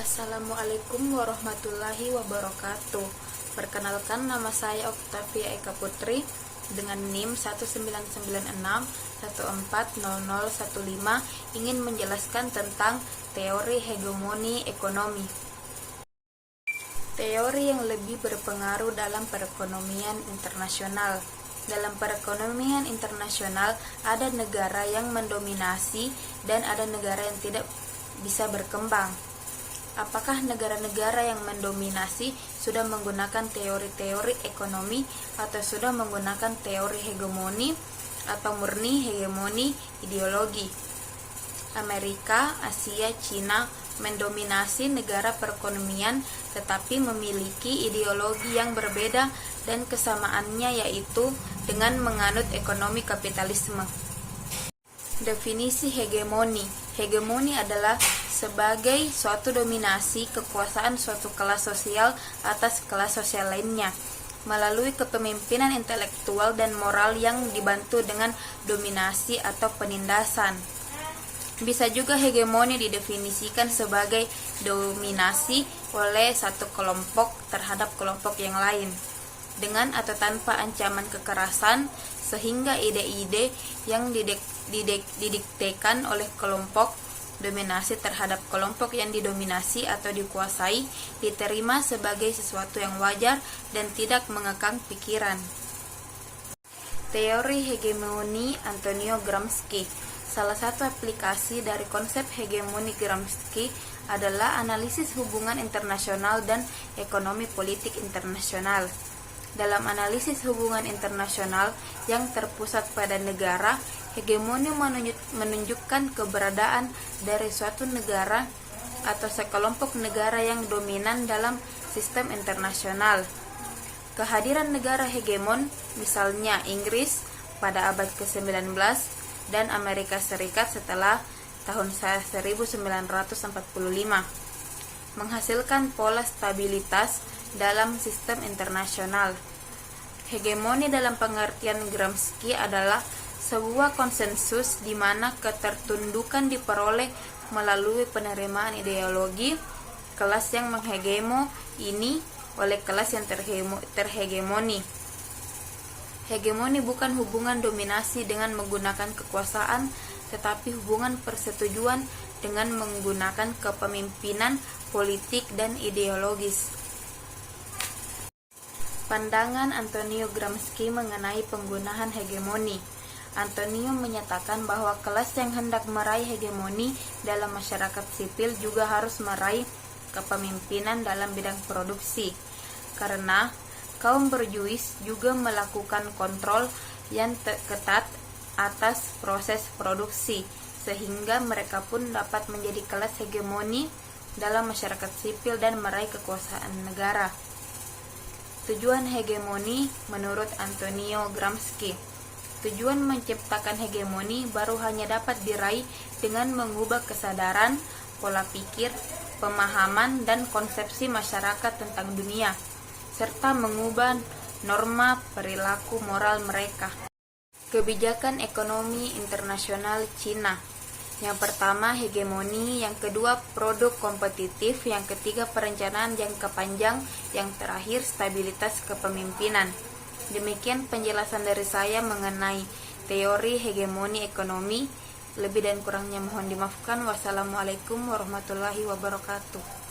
Assalamualaikum warahmatullahi wabarakatuh. Perkenalkan, nama saya Oktavia Eka Putri dengan NIM 1996140015 ingin menjelaskan tentang teori hegemoni ekonomi. Teori yang lebih berpengaruh dalam perekonomian internasional. Dalam perekonomian internasional ada negara yang mendominasi dan ada negara yang tidak bisa berkembang. Apakah negara-negara yang mendominasi sudah menggunakan teori-teori ekonomi atau sudah menggunakan teori hegemoni atau murni hegemoni ideologi? Amerika, Asia, Cina mendominasi negara perekonomian tetapi memiliki ideologi yang berbeda dan kesamaannya yaitu dengan menganut ekonomi kapitalisme. Definisi hegemoni. Hegemoni adalah sebagai suatu dominasi kekuasaan suatu kelas sosial atas kelas sosial lainnya melalui kepemimpinan intelektual dan moral yang dibantu dengan dominasi atau penindasan. Bisa juga hegemoni didefinisikan sebagai dominasi oleh satu kelompok terhadap kelompok yang lain dengan atau tanpa ancaman kekerasan, sehingga ide-ide yang didiktekan oleh kelompok dominasi terhadap kelompok yang didominasi atau dikuasai diterima sebagai sesuatu yang wajar dan tidak mengekang pikiran. Teori hegemoni Antonio Gramsci. Salah satu aplikasi dari konsep hegemoni Gramsci adalah analisis hubungan internasional dan ekonomi politik internasional. Dalam analisis hubungan internasional yang terpusat pada negara, hegemoni menunjukkan keberadaan dari suatu negara atau sekelompok negara yang dominan dalam sistem internasional. Kehadiran negara hegemon, misalnya Inggris pada abad ke-19 dan Amerika Serikat setelah tahun 1945, menghasilkan pola stabilitas dalam sistem internasional. Hegemoni dalam pengertian Gramsci adalah sebuah konsensus di mana ketertundukan diperoleh melalui penerimaan ideologi kelas yang menghegemo ini oleh kelas yang terhegemoni. Hegemoni bukan hubungan dominasi dengan menggunakan kekuasaan, tetapi hubungan persetujuan dengan menggunakan kepemimpinan politik dan ideologis. Pandangan Antonio Gramsci mengenai penggunaan hegemoni. Antonio menyatakan bahwa kelas yang hendak meraih hegemoni dalam masyarakat sipil juga harus meraih kepemimpinan dalam bidang produksi, karena kaum berjuis juga melakukan kontrol yang ketat atas proses produksi, sehingga mereka pun dapat menjadi kelas hegemoni dalam masyarakat sipil dan meraih kekuasaan negara. Tujuan hegemoni menurut Antonio Gramsci. Tujuan menciptakan hegemoni baru hanya dapat diraih dengan mengubah kesadaran, pola pikir, pemahaman, dan konsepsi masyarakat tentang dunia, serta mengubah norma perilaku moral mereka. Kebijakan ekonomi internasional Cina. Yang pertama, hegemoni. Yang kedua, produk kompetitif. Yang ketiga, perencanaan jangka panjang. Yang terakhir, stabilitas kepemimpinan. Demikian penjelasan dari saya mengenai teori hegemoni ekonomi. Lebih dan kurangnya mohon dimaafkan. Wassalamualaikum warahmatullahi wabarakatuh.